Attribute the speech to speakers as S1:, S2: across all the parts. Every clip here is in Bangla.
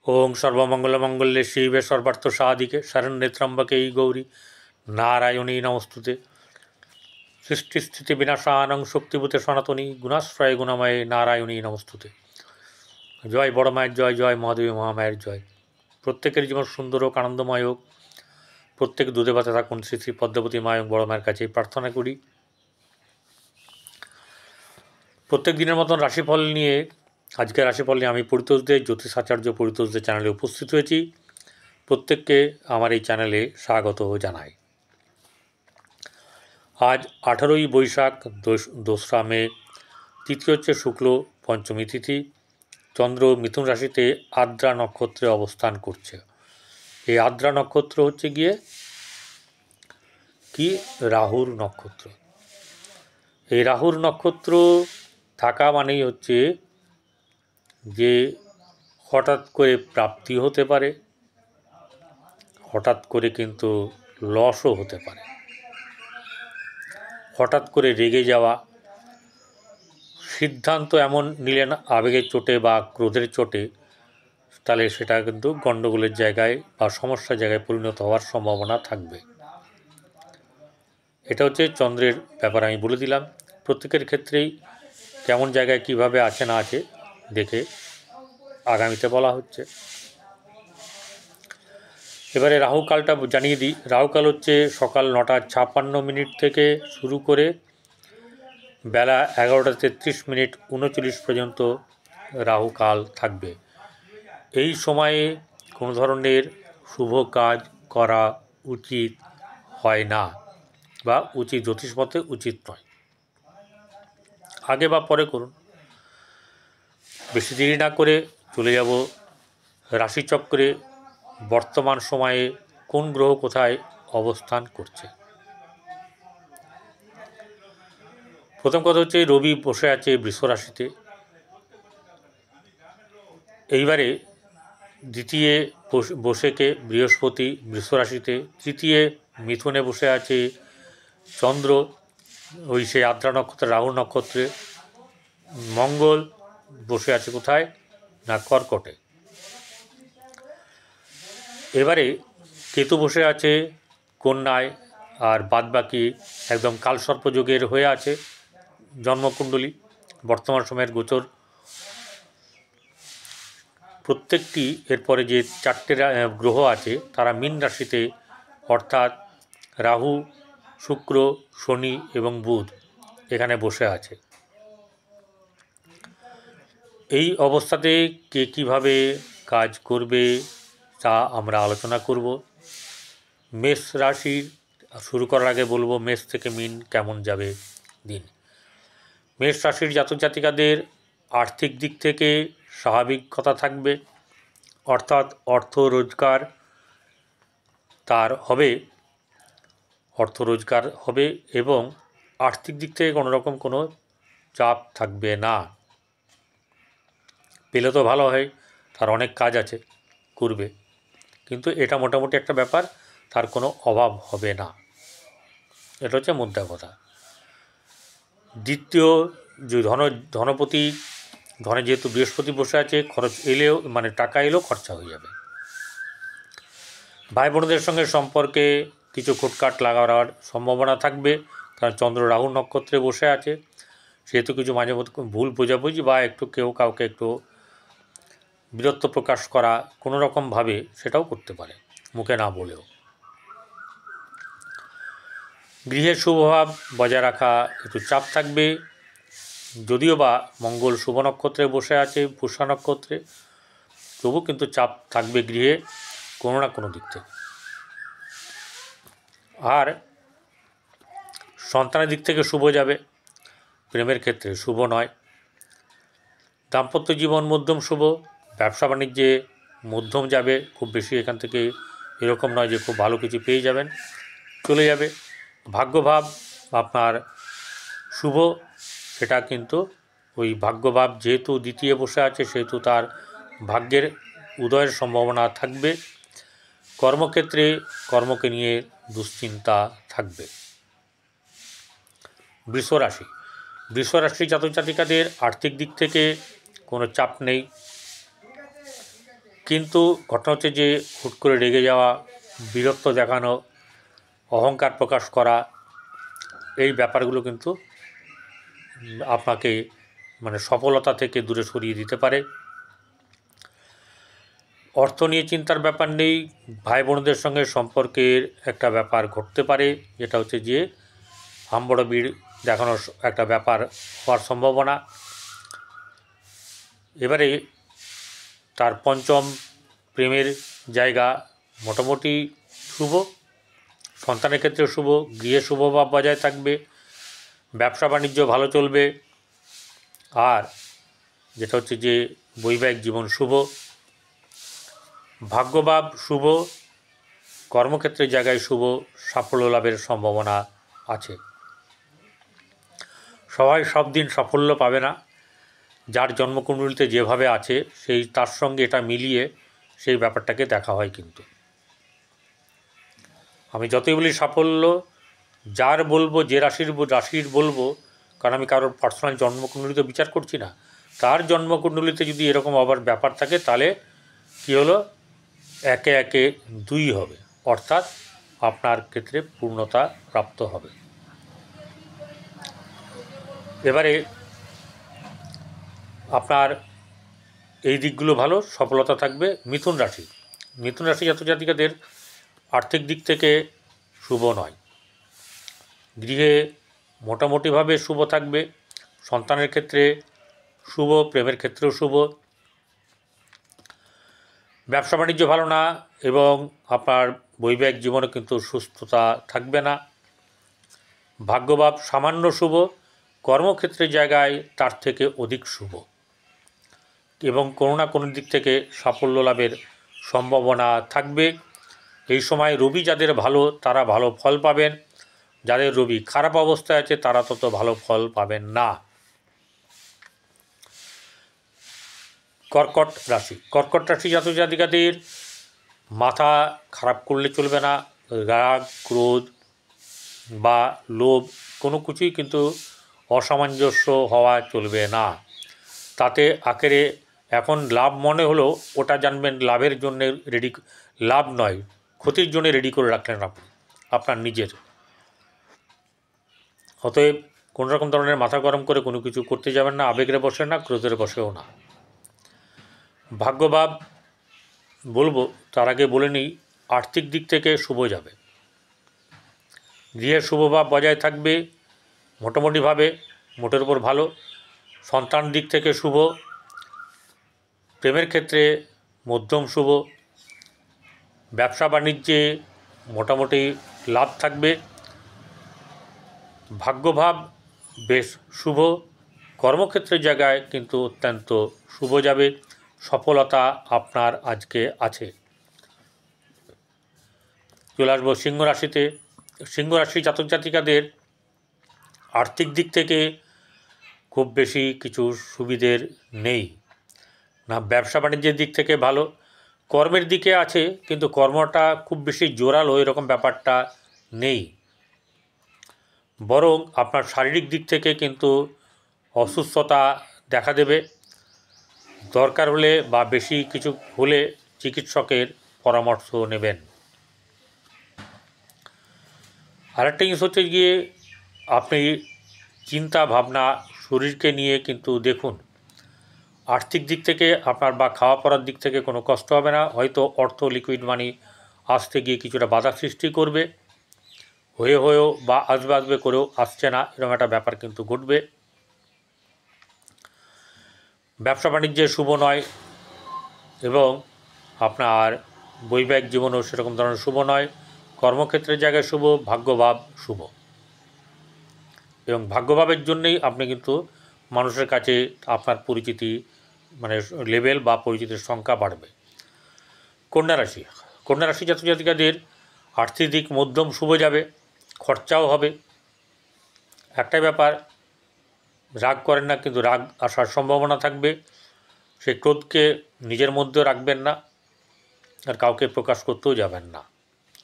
S1: ओं सर्वमंगलमंगल्ये शिवे सर्वार्थसाधिके शरण्ये त्र्यंबके गौरी नारायणी नमस्तुते। सृष्टिस्थितिविनाशानं शक्तिभूते सनातनी गुणाश्रय गुणमये नारायणी नमस्तुते। जय बड़ मायर जय, जय महादेवी महामायर जय। प्रत्येकेर जीवन सुंदर होक, आनंदमय होक, प्रत्येक दूधे भाते थाकुन श्री श्री पद्मावती माय बड़ मायर काछे प्रार्थना करी। प्रत्येक दिनेर मतन राशिफल निये आजके राशिफल निये आमि परितोष दे ज्योतिष आचार्य परितोष दे चैनेले उपस्थित हয়েছি। प्रत्येकके आमार এই চ্যানেলে स्वागत জানাই। आज 18ই বৈশাখ दोसरा मे तिथि হচ্ছে শুক্ল পঞ্চমী তিথি। চন্দ্র মিথুন রাশিতে আদ্রা নক্ষত্রে অবস্থান করছে। এই আদ্রা নক্ষত্র হচ্ছে গিয়ে কি রাহুর নক্ষত্র। এই রাহুর নক্ষত্র থাকা মানেই হচ্ছে যে হঠাৎ করে প্রাপ্তি হতে পারে, হঠাৎ করে কিন্তু লসও হতে পারে, হঠাৎ করে রেগে যাওয়া, সিদ্ধান্ত এমন নিলেন আবেগের চোটে বা ক্রোধের চোটে, তাহলে সেটা কিন্তু গণ্ডগোলের জায়গায় বা সমস্যার জায়গায় পরিণত হওয়ার সম্ভাবনা থাকবে। এটা হচ্ছে চন্দ্রের ব্যাপার আমি বলে দিলাম। প্রত্যেকের ক্ষেত্রেই কেমন জায়গায় কিভাবে আছে না আছে দেখে আগামীতে বলা হচ্ছে। এবারে রাহুকালটা জানিয়ে দিই। রাহুকাল হচ্ছে সকাল 9:56 থেকে শুরু করে বেলা 11:33 39 পর্যন্ত রাহুকাল থাকবে। এই সময়ে কোনো ধরনের শুভ কাজ করা উচিত হয় না বা উচিত জ্যোতিষমতে উচিত নয়। আগে বা পরে করুন। বেশি দেরি না করে চলে যাব রাশিচক্রে বর্তমান সময়ে কোন গ্রহ কোথায় অবস্থান করছে। প্রথম কথা হচ্ছে রবি বসে আছে বৃষ রাশিতে। এইবারে দ্বিতীয় বসেকে বৃহস্পতি বৃষ রাশিতে, তৃতীয় মিথুনে বসে আছে চন্দ্র ওই সেই আদ্রা নক্ষত্রে রাহু নক্ষত্রে, মঙ্গল বসে আছে কোথায় না কর্কটে। এবারে কেতু বসে আছে কন্যায়, আর বাদবাকি একদম কালসর্পযোগের হয়ে আছে জন্মকুণ্ডলী। বর্তমান সময়ের গোচর প্রত্যেকটি এরপরে যে চারটে গ্রহ আছে তারা মীন রাশিতে, অর্থাৎ রাহু শুক্র শনি এবং বুধ এখানে বসে আছে। এই অবস্থাতে কে কীভাবে কাজ করবে তা আমরা আলোচনা করব। মেষ রাশি শুরু করার আগে বলবো মেষ থেকে মীন কেমন যাবে দিন। মেষ রাশির জাতক জাতিকাদের আর্থিক দিক থেকে স্বাভাবিকতা থাকবে, অর্থাৎ অর্থ রোজগার তার হবে, অর্থ রোজগার হবে এবং আর্থিক দিক থেকে কোনো রকম কোনো চাপ থাকবে না। পেলে তো ভালো হয়, তার অনেক কাজ আছে করবে, কিন্তু এটা মোটামুটি একটা ব্যাপার, তার কোনো অভাব হবে না। এটা হচ্ছে মুদ্রা কথা। দ্বিতীয় যে ধনপতি, ধনে যেহেতু বৃহস্পতি বসে আছে, খরচ এলেও মানে টাকা এলেও খরচা হয়ে যাবে। ভাই বোনদের সঙ্গে সম্পর্কে কিছু খুটখাট লাগার সম্ভাবনা থাকবে, কারণ চন্দ্র রাহু নক্ষত্রে বসে আছে, সেহেতু কিছু মাঝে মধ্যে ভুল বোঝাবুঝি বা একটু কেউ কাউকে একটু বীরত্ব প্রকাশ করা কোনো রকমভাবে সেটাও করতে পারে, মুখে না বলেও। গৃহের শুভভাব বজায় রাখা একটু চাপ থাকবে, যদিও বা মঙ্গল শুভ নক্ষত্রে বসে আছে পুষ্যা নক্ষত্রে, তবু কিন্তু চাপ থাকবে গৃহে কোনো না কোনো দিক থেকে। আর সন্তানের দিক থেকে শুভ যাবে, প্রেমের ক্ষেত্রে শুভ নয়। দাম্পত্য জীবন মধ্যম শুভ, ব্যবসা বাণিজ্যে মধ্যম যাবে, খুব বেশি এখান থেকে এরকম নয় যে খুব ভালো কিছু পেয়ে যাবেন, চলে যাবে। ভাগ্যভাব আপনার শুভ, সেটা কিন্তু ওই ভাগ্যভাব যেহেতু দ্বিতীয় বসে আছে সেহেতু তার ভাগ্যের উদয়ের সম্ভাবনা থাকবে। কর্মক্ষেত্রে কর্মকে নিয়ে দুশ্চিন্তা থাকবে। বৃষ রাশি, বৃষ রাশির জাতক জাতিকাদের আর্থিক দিক থেকে কোনো চাপ নেই, কিন্তু ঘটনা হচ্ছে যে হুট করে রেগে যাওয়া, বিরক্ত দেখানো, অহংকার প্রকাশ করা, এই ব্যাপারগুলো কিন্তু আপনাকে মানে সফলতা থেকে দূরে সরিয়ে দিতে পারে। অর্থ নিয়ে চিন্তার ব্যাপার নেই, ভাই বোনদের সঙ্গে সম্পর্কের একটা ব্যাপার ঘটতে পারে, যেটা হচ্ছে যে হাম্বড়বিড় দেখানোর একটা ব্যাপার হওয়ার সম্ভাবনা। এবারে তার পঞ্চম প্রেমের জায়গা মোটামুটি শুভ, সন্তানের ক্ষেত্রে শুভ, গৃহে শুভভাব বজায় থাকবে, ব্যবসা বাণিজ্য ভালো চলবে, আর যেটা হচ্ছে যে বৈবাহিক জীবন শুভ, ভাগ্যভাব শুভ, কর্মক্ষেত্রের জায়গায় শুভ, সাফল্য লাভের সম্ভাবনা আছে। সবাই সব দিন সাফল্য পাবে না, যার জন্মকুণ্ডলিতে যেভাবে আছে সেই তার সঙ্গে এটা মিলিয়ে সেই ব্যাপারটাকে দেখা হয়। কিন্তু আমি যতই বলি সাফল্য, যার বলবো, যে রাশির বলবো, কারণ আমি কারোর পার্সোনাল জন্মকুণ্ডলিতে বিচার করছি না, তার জন্মকুণ্ডলিতে যদি এরকম আবার ব্যাপার থাকে তাহলে কী হলো, একে একে 2 হবে, অর্থাৎ আপনার ক্ষেত্রে পূর্ণতা প্রাপ্ত হবে। এবারে আপনার এই দিকগুলো ভালো, সফলতা থাকবে। মিথুন রাশি জাতক-জাতিকাদের আর্থিক দিক থেকে শুভ নয়, গৃহে মোটামুটিভাবে শুভ থাকবে, সন্তানের ক্ষেত্রে শুভ, প্রেমের ক্ষেত্রেও শুভ, ব্যবসা বাণিজ্য ভালো না, এবং আপনার বৈবাহিক জীবনে কিন্তু সুস্থতা থাকবে না। ভাগ্যভাব সামান্য শুভ, কর্মক্ষেত্রের জায়গায় তার থেকে অধিক শুভ, এবং কোনো না কোনো দিক থেকে সাফল্য লাভের সম্ভাবনা থাকবে। এই সময় রবি যাদের ভালো তারা ভালো ফল পাবেন, যাদের রবি খারাপ অবস্থায় আছে তারা তত ভালো ফল পাবেন না। কর্কট রাশি জাতক জাতিকাদের মাথা খারাপ করলে চলবে না, রাগ, ক্রোধ বা লোভ কোনো কিছুই কিন্তু অসামঞ্জস্য হওয়া চলবে না। তাতে আখেরে এখন লাভ মনে হলো, ওটা জানবেন লাভের জন্য রেডি, লাভ নয়, ক্ষতির জন্য রেডি করে রাখলেন আপনি আপনার নিজের। অতএব কোনো রকম ধরনের মাথা গরম করে কোনো কিছু করতে যাবেন না, আবেগের বসে না, ক্রোধের বসেও না। ভাগ্যভাব বলবো, তার আগে বলে নিই, আর্থিক দিক থেকে শুভ যাবে, গৃহের শুভভাব বজায় থাকবে মোটামুটিভাবে, মোটের উপর ভালো, সন্তান দিক থেকে শুভ, প্রেমের ক্ষেত্রে মধ্যম শুভ, ব্যবসা বাণিজ্যে মোটামুটি লাভ থাকবে, ভাগ্যভাব বেশ শুভ, কর্মক্ষেত্রের জায়গায় কিন্তু অত্যন্ত শুভ যাবে, সফলতা আপনার আজকে আছে। চলে আসবো সিংহ রাশিতে। সিংহ রাশি জাতক জাতিকাদের আর্থিক দিক থেকে খুব বেশি কিছু সুবিধের নেই, না ব্যবসা বাণিজ্যের দিক থেকে ভালো, কর্মের দিকে আছে কিন্তু কর্মটা খুব বেশি জোরালো এরকম ব্যাপারটা নেই, বরং আপনার শারীরিক দিক থেকে কিন্তু অসুস্থতা দেখা দেবে, দরকার হলে বা বেশি কিছু হলে চিকিৎসকের পরামর্শ নেবেন। আরেকটা জিনিস হচ্ছে গিয়ে, আপনি চিন্তা ভাবনা শরীরকে নিয়ে কিন্তু দেখুন, আর্থিক দিক থেকে আপনার বা খাওয়া পড়ার দিক থেকে কোনো কষ্ট হবে না, হয়তো অর্থ লিকুইড মানি আসতে গিয়ে কিছুটা বাধা সৃষ্টি করবে, হয়েও বা আসবে করেও আসছে না, এরকম একটা ব্যাপার কিন্তু ঘটবে। ব্যবসা বাণিজ্যে শুভ নয়, এবং আপনার বৈবাহিক জীবনেও সেরকম ধরনের শুভ নয়, কর্মক্ষেত্রের জায়গায় শুভ, ভাগ্যভাব শুভ, এবং ভাগ্যভাবের জন্যেই আপনি কিন্তু মানুষের কাছে আপনার পরিচিতি মানে লেভেল বা পরিচিতির সংখ্যা বাড়বে। কন্যা রাশি জাতক জাতিকাদের আর্থিক দিক মধ্যম শুভ যাবে, খরচাও হবে। একটাই ব্যাপার, রাগ করেন না কিন্তু রাগ আসার সম্ভাবনা থাকবে, সেই ক্রোধকে নিজের মধ্যেও রাখবেন না আর কাউকে প্রকাশ করতেও যাবেন না,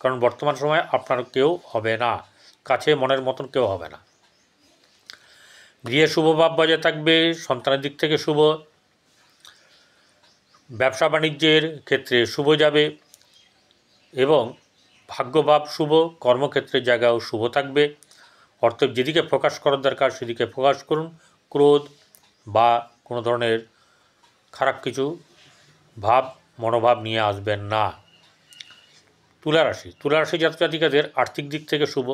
S1: কারণ বর্তমান সময়ে আপনার কেউ হবে না, কাছে মনের মতন কেউ হবে না। গৃহে শুভভাব বজায় থাকবে, সন্তানের দিক থেকে শুভ, ব্যবসা বাণিজ্যের ক্ষেত্রে শুভ যাবে এবং ভাগ্যভাব শুভ, কর্মক্ষেত্রের জায়গাও শুভ থাকবে। অর্থাৎ যেদিকে ফোকাস করার দরকার সেদিকে ফোকাস করুন। ক্রোধ বা কোনো ধরনের খারাপ কিছু মনোভাব নিয়ে আসবেন না। তুলা রাশি জাতক জাতিকাদের আর্থিক দিক থেকে শুভ,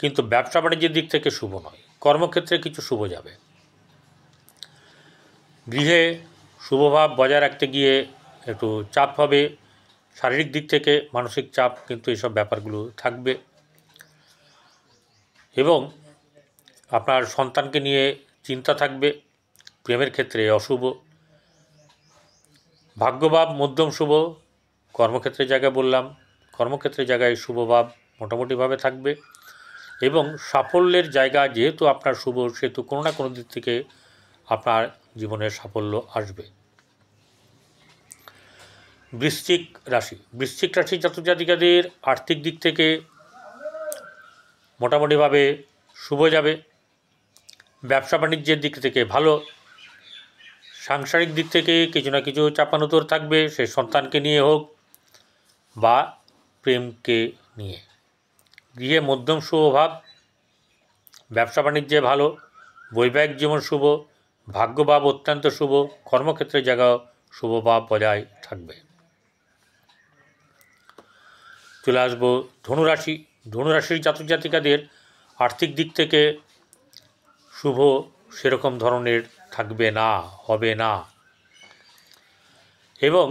S1: কিন্তু ব্যবসা বাণিজ্যের দিক থেকে শুভ নয়। কর্মক্ষেত্রে কিছু শুভ যাবে। গৃহে শুভভাব বজায় রাখতে গিয়ে একটু চাপ হবে, শারীরিক দিক থেকে মানসিক চাপ কিন্তু এইসব ব্যাপারগুলো থাকবে। এবং আপনার সন্তানকে নিয়ে চিন্তা থাকবে। প্রেমের ক্ষেত্রে অশুভ। ভাগ্যভাব মধ্যম শুভ, কর্মক্ষেত্রের জায়গায় বললাম, কর্মক্ষেত্রের জায়গায় শুভভাব মোটামুটিভাবে থাকবে। এবং সাফল্যের জায়গা যেহেতু আপনার শুভ, সেহেতু কোনো না কোনো দিক থেকে আপনার জীবনের সাফল্য আসবে। বৃশ্চিক রাশি জাতক জাতিকাদের আর্থিক দিক থেকে মোটামুটিভাবে শুভ যাবে। ব্যবসা বাণিজ্যের দিক থেকে ভালো। সাংসারিক দিক থেকে কিছু না কিছু চাপানোতর থাকবে, সে সন্তানকে নিয়ে হোক বা প্রেমকে নিয়ে। গৃহে মধ্যম শুভভাব, ব্যবসা বাণিজ্যে ভালো, বৈবাহিক জীবন শুভ, ভাগ্যভাব অত্যন্ত শুভ, কর্মক্ষেত্রের জায়গাও শুভভাব বজায় থাকবে। চলে আসবো ধনুরাশির জাতক জাতিকাদের আর্থিক দিক থেকে শুভ সেরকম ধরনের থাকবে না, হবে না। এবং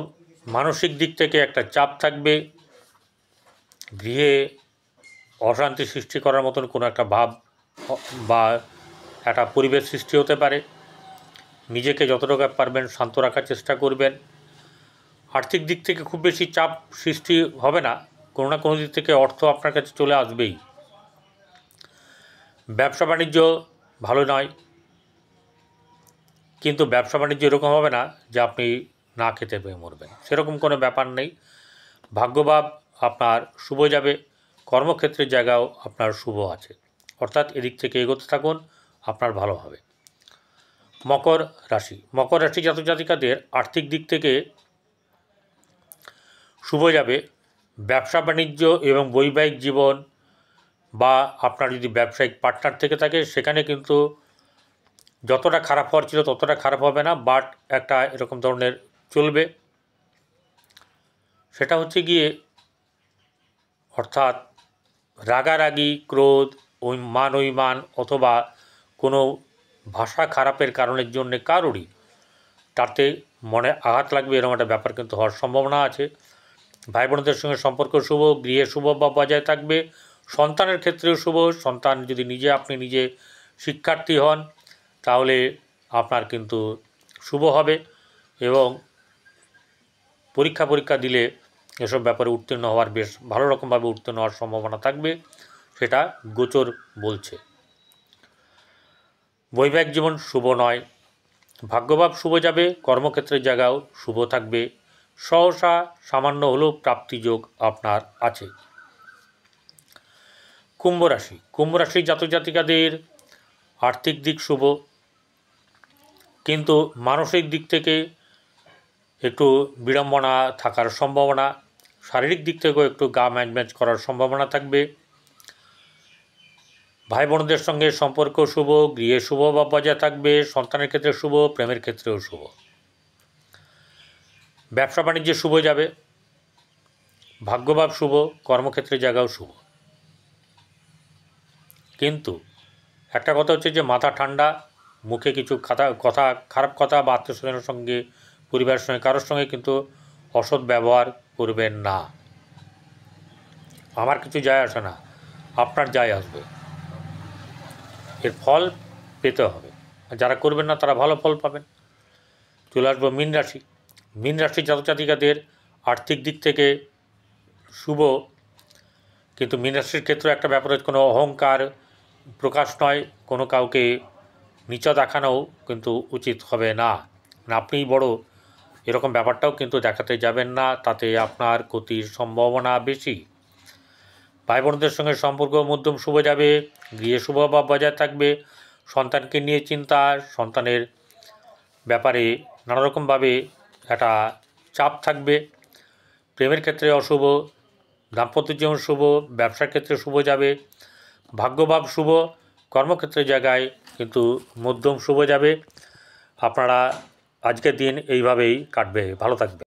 S1: মানসিক দিক থেকে একটা চাপ থাকবে। গৃহে অশান্তি সৃষ্টি করার মতন কোনো একটা ভাব বা একটা পরিবেশ সৃষ্টি হতে পারে। নিজেকে যতটুকু পারবেন শান্ত রাখার চেষ্টা করবেন। আর্থিক দিক থেকে খুব বেশি চাপ সৃষ্টি হবে না, কোনো না কোনো দিক থেকে অর্থ আপনার কাছে চলে আসবেই। ব্যবসা বাণিজ্য ভালো নয়, কিন্তু ব্যবসা বাণিজ্য এরকম হবে না যে আপনি না খেতে পেয়ে মরবেন, সেরকম কোনো ব্যাপার নেই। ভাগ্যভাব আপনার শুভ যাবে, কর্মক্ষেত্রের জায়গাও আপনার শুভ আছে, অর্থাৎ এদিক থেকে এগোতে থাকুন, আপনার ভালো হবে। মকর রাশি জাতক জাতিকাদের আর্থিক দিক থেকে শুভ যাবে। ব্যবসা বাণিজ্য এবং বৈবাহিক জীবন বা আপনার যদি ব্যবসায়িক পার্টনার থেকে থাকে সেখানে কিন্তু যতটা খারাপ হওয়ার ছিল ততটা খারাপ হবে না, বাট একটা এরকম ধরনের চলবে। সেটা হচ্ছে গিয়ে অর্থাৎ রাগারাগি, ক্রোধ, অভিমান অথবা কোনো ভাষা খারাপের কারণের জন্যে কারোরই তাতে মনে আঘাত লাগবে, এরকম একটা ব্যাপার কিন্তু হওয়ার সম্ভাবনা আছে। ভাই বোনদের সঙ্গে সম্পর্ক শুভ, গৃহে শুভ বা বজায় থাকবে। সন্তানের ক্ষেত্রেও শুভ। সন্তান যদি আপনি নিজে শিক্ষার্থী হন তাহলে আপনার কিন্তু শুভ হবে এবং পরীক্ষা দিলে এসব ব্যাপারে উত্তীর্ণ হওয়ার বেশ ভালো রকমভাবে উত্তীর্ণ হওয়ার সম্ভাবনা থাকবে, সেটা গোচর বলছে। বৈবাহিক জীবন শুভ নয়। ভাগ্যভাব শুভ যাবে, কর্মক্ষেত্রের জায়গাও শুভ থাকবে। সহসা সামান্য হলেও প্রাপ্তিযোগ আপনার আছে। কুম্ভ রাশির জাতক জাতিকাদের আর্থিক দিক শুভ, কিন্তু মানসিক দিক থেকে একটু বিড়ম্বনা থাকার সম্ভাবনা। শারীরিক দিক থেকেও একটু গা ম্যাচ করার সম্ভাবনা থাকবে। ভাই বোনদের সঙ্গে সম্পর্ক শুভ, গৃহে শুভ বা বজায় থাকবে। সন্তানের ক্ষেত্রে শুভ, প্রেমের ক্ষেত্রেও শুভ। ব্যবসা বাণিজ্যে শুভ যাবে, ভাগ্যভাব শুভ, কর্মক্ষেত্রের জায়গাও শুভ। কিন্তু একটা কথা হচ্ছে যে মাথা ঠান্ডা, মুখে কিছু খারাপ কথা বা আত্মীয়স্বজনের সঙ্গে, পরিবারের সঙ্গে, কারোর সঙ্গে কিন্তু অসৎ ব্যবহার করবেন না। আমার কিছু যায় আসে না, আপনার যায় আসবে, এর ফল পেতে হবে। যারা করবেন না তারা ভালো ফল পাবেন। চলে আসবো মীন রাশির জাতক জাতিকাদের আর্থিক দিক থেকে শুভ, কিন্তু মীন রাশির ক্ষেত্রে একটা ব্যাপার হচ্ছে কোনো অহংকার প্রকাশ নয়, কোনো কাউকে নিচা দেখানোও কিন্তু উচিত হবে না। আপনিই বড় এরকম ব্যাপারটাও কিন্তু দেখাতে যাবেন না, তাতে আপনার ক্ষতির সম্ভাবনা বেশি। ভাই বোনদের সঙ্গে সম্পর্ক মধ্যম শুভ যাবে, গৃহে শুভ বা বজায় থাকবে। সন্তানকে নিয়ে চিন্তা, সন্তানের ব্যাপারে নানারকমভাবে একটা চাপ থাকবে। প্রেমের ক্ষেত্রে অশুভ, দাম্পত্য জীবন শুভ, ব্যবসার ক্ষেত্রে শুভ যাবে, ভাগ্যভাব শুভ, কর্মক্ষেত্রের জায়গায় কিন্তু মধ্যম শুভ যাবে। আপনারা আজকের দিন এইভাবেই কাটবে। ভালো থাকবে।